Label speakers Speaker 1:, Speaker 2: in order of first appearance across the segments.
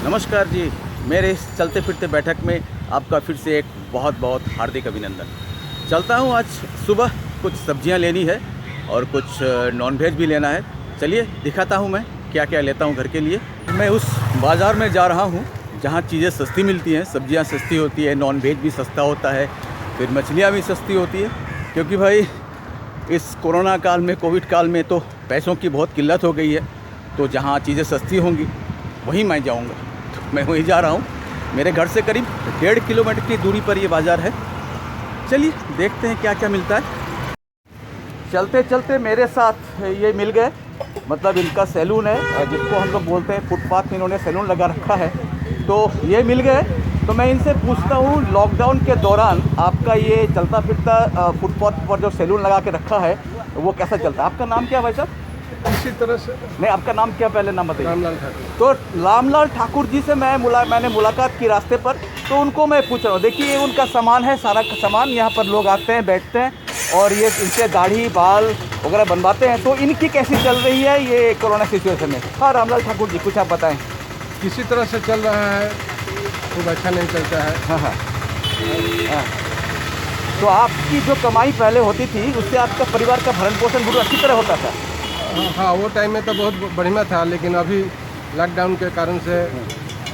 Speaker 1: नमस्कार जी, मेरे इस चलते फिरते बैठक में आपका फिर से एक बहुत बहुत हार्दिक अभिनंदन। चलता हूँ, आज सुबह कुछ सब्जियाँ लेनी है और कुछ नॉन वेज भी लेना है। चलिए दिखाता हूँ मैं क्या क्या लेता हूँ घर के लिए। मैं उस बाज़ार में जा रहा हूँ जहाँ चीज़ें सस्ती मिलती हैं, सब्जियाँ सस्ती होती है, नॉन वेज भी सस्ता होता है, फिर मछलियाँ भी सस्ती होती है। क्योंकि भाई इस कोरोना काल में, कोविड काल में तो पैसों की बहुत किल्लत हो गई है, तो जहाँ चीज़ें सस्ती होंगी वहीं मैं जाऊँगा। तो मैं वहीं जा रहा हूँ। मेरे घर से करीब 1.5 किलोमीटर की दूरी पर ये बाज़ार है। चलिए देखते हैं क्या क्या मिलता है। चलते चलते मेरे साथ ये मिल गए, मतलब इनका सैलून है जिसको हम लोग बोलते हैं, फुटपाथ में इन्होंने सैलून लगा रखा है, तो ये मिल गए। तो मैं इनसे पूछता हूँ, लॉकडाउन के दौरान आपका ये चलता फिरता फुटपाथ पर जो सैलून लगा के रखा है वो कैसा चलता है? आपका नाम क्या है भाई साहब?
Speaker 2: इसी तरह से
Speaker 1: नहीं, आपका नाम क्या, पहले नाम बताइए।
Speaker 2: रामलाल ठाकुर।
Speaker 1: तो रामलाल ठाकुर जी से मैंने मुलाकात की रास्ते पर, तो उनको मैं पूछ रहा हूँ। देखिए ये उनका सामान है, सारा सामान। यहाँ पर लोग आते हैं, बैठते हैं और ये इनसे दाढ़ी बाल वगैरह बनवाते हैं। तो इनकी कैसी चल रही है ये कोरोना सिचुएशन में? हाँ रामलाल ठाकुर जी, कुछ आप बताएं।
Speaker 2: किसी तरह से चल रहा है, खूब अच्छा नहीं चलता है।
Speaker 1: हाँ हाँ हाँ। तो आपकी जो कमाई पहले होती थी उससे आपका परिवार का भरण पोषण बहुत अच्छी तरह होता था?
Speaker 2: हाँ, वो टाइम में तो बहुत बढ़िया था, लेकिन अभी लॉकडाउन के कारण से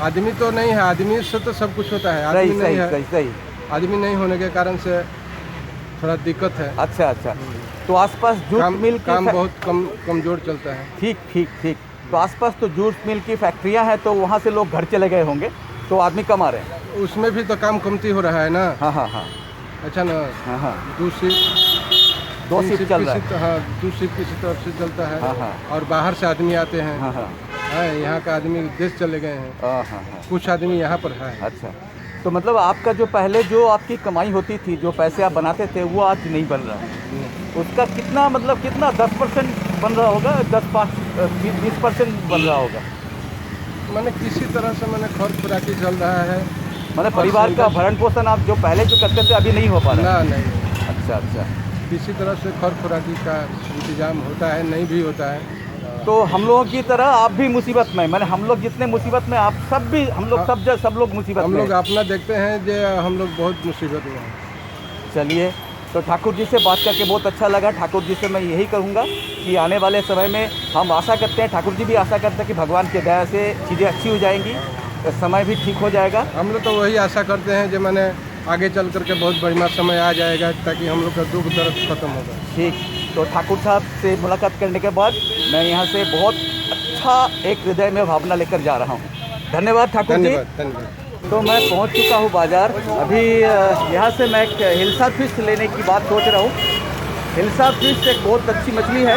Speaker 2: आदमी तो नहीं है। आदमी से तो सब कुछ होता है, आदमी नहीं है।
Speaker 1: सही।
Speaker 2: आदमी नहीं होने के कारण से थोड़ा दिक्कत है।
Speaker 1: अच्छा अच्छा। तो आसपास जूट मिल की
Speaker 2: काम बहुत कमजोर चलता है।
Speaker 1: ठीक। तो आसपास तो जूट मिल की फैक्ट्रियां हैं, तो वहाँ से लोग घर चले गए होंगे, तो आदमी कम आ रहे हैं।
Speaker 2: उसमें भी तो काम कमती हो रहा है ना।
Speaker 1: हाँ।
Speaker 2: अच्छा ना।
Speaker 1: हाँ।
Speaker 2: दो शिफ्ट
Speaker 1: चल रहा है।
Speaker 2: हाँ, 2 शिफ्ट किसी तरफ से चलता है।
Speaker 1: हाँ।
Speaker 2: और बाहर से आदमी आते हैं।
Speaker 1: हाँ।
Speaker 2: यहाँ का आदमी देश चले गए हैं।
Speaker 1: हाँ।
Speaker 2: कुछ आदमी यहाँ पर है।
Speaker 1: अच्छा, तो मतलब आपका जो पहले जो आपकी कमाई होती थी, जो पैसे आप बनाते थे, वो आज नहीं बन रहा है। उसका कितना, मतलब कितना 10% बन रहा होगा? 20% बन रहा होगा?
Speaker 2: मैंने किसी तरह से खर्च खुराकी चल रहा है।
Speaker 1: मतलब परिवार का भरण पोषण आप जो पहले जो करते थे अभी नहीं हो पा रहा?
Speaker 2: नहीं।
Speaker 1: अच्छा।
Speaker 2: किसी तरह से खर्च खुराकी का इंतजाम होता है, नहीं भी होता है।
Speaker 1: तो हम लोगों की तरह आप भी मुसीबत में, मैंने हम लोग जितने मुसीबत में, आप सब भी, हम लोग सब लोग मुसीबत में।
Speaker 2: हम लोग अपना देखते हैं जो हम लोग बहुत मुसीबत में हैं।
Speaker 1: चलिए, तो ठाकुर जी से बात करके बहुत अच्छा लगा। ठाकुर जी से मैं यही कहूँगा कि आने वाले समय में हम आशा करते हैं, ठाकुर जी भी आशा करते हैं कि भगवान की दया से चीज़ें अच्छी हो जाएंगी, समय भी ठीक हो जाएगा।
Speaker 2: हम लोग तो वही आशा करते हैं जो आगे चल करके बहुत बढ़िया समय आ जाएगा, ताकि हम लोग का दुख दर्द खत्म होगा।
Speaker 1: ठीक। तो ठाकुर साहब से मुलाकात करने के बाद मैं यहाँ से बहुत अच्छा एक हृदय में भावना लेकर जा रहा हूँ। धन्यवाद ठाकुर जी।
Speaker 2: धन्यवाद।
Speaker 1: तो मैं पहुँच चुका हूँ बाज़ार। अभी यहाँ से मैं एक हिल्सा फिश लेने की बात सोच रहा हूँ। हिल्सा फिश एक बहुत अच्छी मछली है,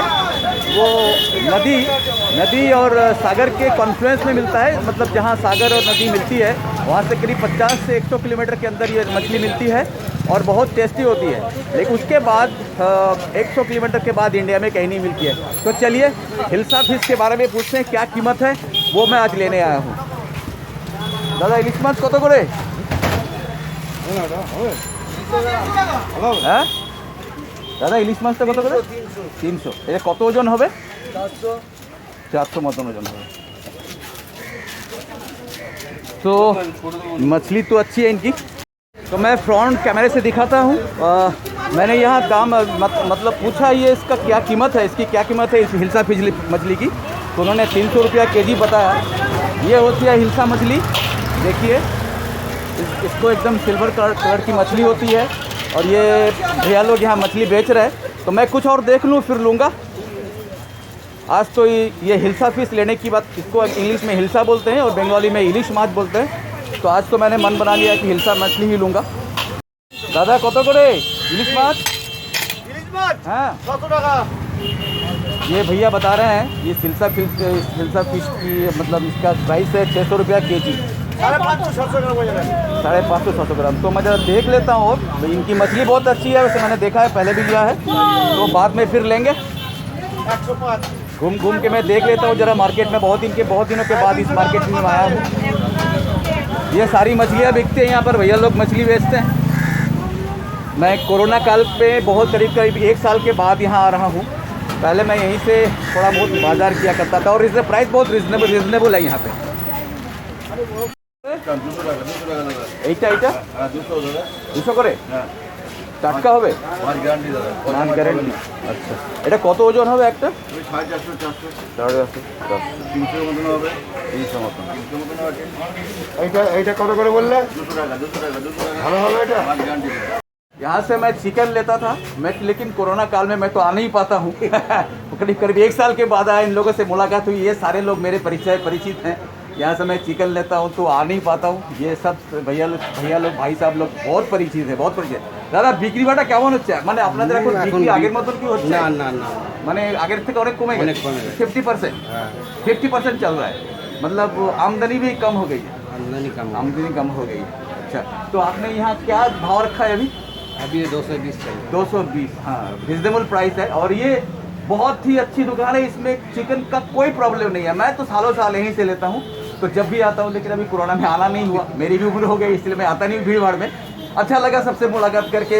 Speaker 1: वो नदी और सागर के कॉन्फ्लुएंस में मिलता है। मतलब जहाँ सागर और नदी मिलती है वहाँ से करीब 50 से 100 किलोमीटर के अंदर ये मछली मिलती है और बहुत टेस्टी होती है। लेकिन उसके बाद 100 किलोमीटर के बाद इंडिया में कहीं नहीं मिलती है। तो चलिए हिल्सा फिश के बारे में पूछते हैं क्या कीमत है, वो मैं आज लेने आया हूँ। दादा इलिश माछ कत करे? হ্যাঁ দাদা ইলিশ মাছটা কত করে? 300। এটা কত ওজন হবে? 400 মতন ওজন হবে। तो मछली तो अच्छी है इनकी। तो मैं फ्रंट कैमरे से दिखाता हूँ। मैंने यहाँ दाम मतलब पूछा, ये इसका क्या कीमत है, इसकी क्या कीमत है इस हिल्सा फिश मछली की। तो उन्होंने 300 रुपया केजी बताया। ये होती है हिल्सा मछली। देखिए इसको एकदम सिल्वर कलर की मछली होती है और ये भैया लोग यहाँ मछली बेच रहे हैं। तो मैं कुछ और देख लूँ फिर लूँगा। आज तो ये हिल्सा फिश लेने की बात, इसको इंग्लिश में हिल्सा बोलते हैं और बंगाली में इलिश माछ बोलते हैं। तो आज तो मैंने मन बना लिया कि हिल्सा मछली ही लूँगा। दादा कत करे इलिश माछ? हाँ
Speaker 2: 600 टाका।
Speaker 1: ये भैया बता रहे हैं ये हिल्सा फिश की मतलब इसका प्राइस है 600 रुपया केजी। 550-600 ग्राम। तो मैं ज़रा देख लेता हूँ और इनकी मछली बहुत अच्छी है, वैसे मैंने देखा है, पहले भी लिया है, तो बाद में फिर लेंगे।
Speaker 2: 105।
Speaker 1: घूम के मैं देख लेता हूँ ज़रा मार्केट में। बहुत दिनों के बाद इस मार्केट में आया हूँ। ये सारी मछलियाँ बिकती हैं यहाँ पर, भैया लोग मछली बेचते हैं। मैं कोरोना काल पे बहुत करीब 1 साल के बाद यहाँ आ रहा हूँ। पहले मैं यहीं से थोड़ा बहुत बाज़ार किया करता था और इसका प्राइस बहुत रिजनेबल है यहाँ पे। এইটা এইটা 200 করে টাটকা হবে নন গ্যারেন্টি। আচ্ছা, এটা কত ওজন হবে একটা? 300 মতন হবে।
Speaker 2: এইটা কত করে বললে?
Speaker 1: 200 টাকা।
Speaker 2: ভালো হবে এটা?
Speaker 1: यहाँ से मैं चिकन लेता था लेकिन कोरोना काल में मैं तो आ नहीं पाता हूँ करीब करीब 1 साल के बाद आया, इन लोगों से मुलाकात हुई। ये सारे लोग मेरे परिचित हैं। यहाँ से मैं चिकन लेता हूँ तो आ नहीं पाता हूँ। ये सब भैया लोग भाई साहब लोग बहुत परिचित है, बहुत परिचित। দাদা বিক্রি বাটা কেমন হচ্ছে? মানে আপনাদের এখন বিক্রি আগের মতন কি হচ্ছে?
Speaker 2: না না না,
Speaker 1: মানে আগের থেকে অনেক কমে গেছে। 50%। 50% चल रहा है, मतलब आमदनी भी कम हो गई है। आमदनी कम हो गई है। अच्छा, तो आपने यहाँ क्या भाव रखा है अभी?
Speaker 2: अभी 220 चाहिए।
Speaker 1: 220, हाँ रिजनेबल प्राइस है। और ये बहुत ही अच्छी दुकान है, इसमें चिकन का कोई प्रॉब्लम नहीं है। मैं तो सालों साल यहीं से लेता हूँ, तो जब भी आता हूँ, लेकिन अभी कोरोना में आना नहीं हुआ, मेरी भी उम्र हो गई इसलिए मैं आता नहीं भीड़ भाड़ में। अच्छा लगा सबसे मुलाकात करके।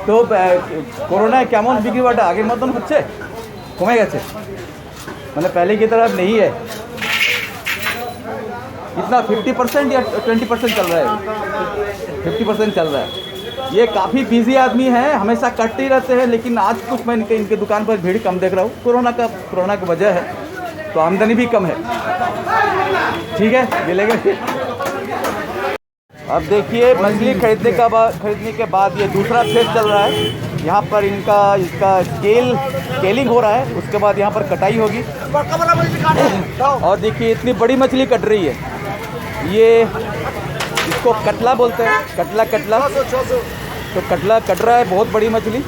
Speaker 1: তো कोरोना কেমন বিক্রি বাটা আগের মতন হচ্ছে? কমে গেছে, মানে पहले की तरह नहीं है इतना? 50% या 20% चल रहा है? 50% चल रहा है। ये काफ़ी बिजी आदमी हैं, हमेशा कटते ही रहते हैं, लेकिन आज कुछ मैं इनके दुकान पर भीड़ कम देख रहा हूँ। कोरोना की वजह है, तो आमदनी भी कम है। ठीक है, मिलेंगे। अब देखिए मछली खरीदने के बाद ये दूसरा फेज चल रहा है। यहाँ पर इसका स्केलिंग हो रहा है, उसके बाद यहाँ पर कटाई होगी। और देखिए इतनी बड़ी मछली कट रही है, ये इसको कटला बोलते हैं, कटला। तो कटला कट रहा है, बहुत बड़ी मछली।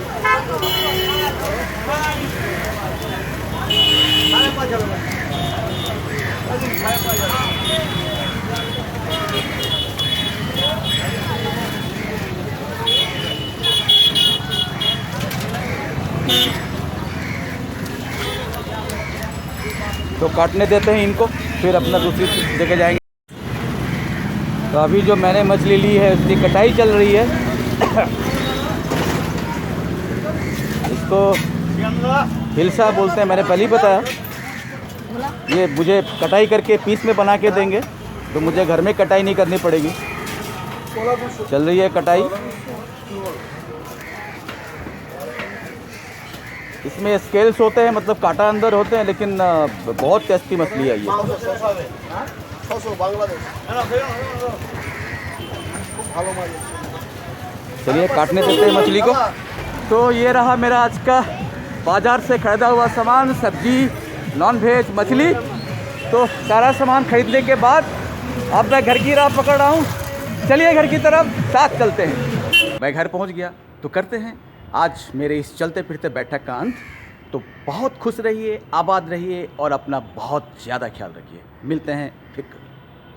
Speaker 1: तो काटने देते हैं इनको, फिर अपना दूसरी जगह जाएंगे। तो अभी जो मैंने मछली ली है उसकी कटाई चल रही है। इसको हिलसा बोलते हैं, मैंने पहले ही बताया। ये मुझे कटाई करके पीस में बना के देंगे, तो मुझे घर में कटाई नहीं करनी पड़ेगी। चल रही है कटाई। इसमें स्केल्स होते हैं, मतलब कांटा अंदर होते हैं, लेकिन बहुत टेस्टी मछली है ये। चलिए काटने देते हैं मछली को। तो ये रहा मेरा आज का बाज़ार से ख़रीदा हुआ सामान, सब्जी, नॉन वेज, मछली। तो सारा सामान खरीदने के बाद अब मैं घर की राह पकड़ रहा हूँ। चलिए घर की तरफ साथ चलते हैं। मैं घर पहुँच गया, तो करते हैं आज मेरे इस चलते फिरते बैठक का अंत। तो बहुत खुश रहिए, आबाद रहिए और अपना बहुत ज़्यादा ख्याल रखिए। मिलते हैं फिर।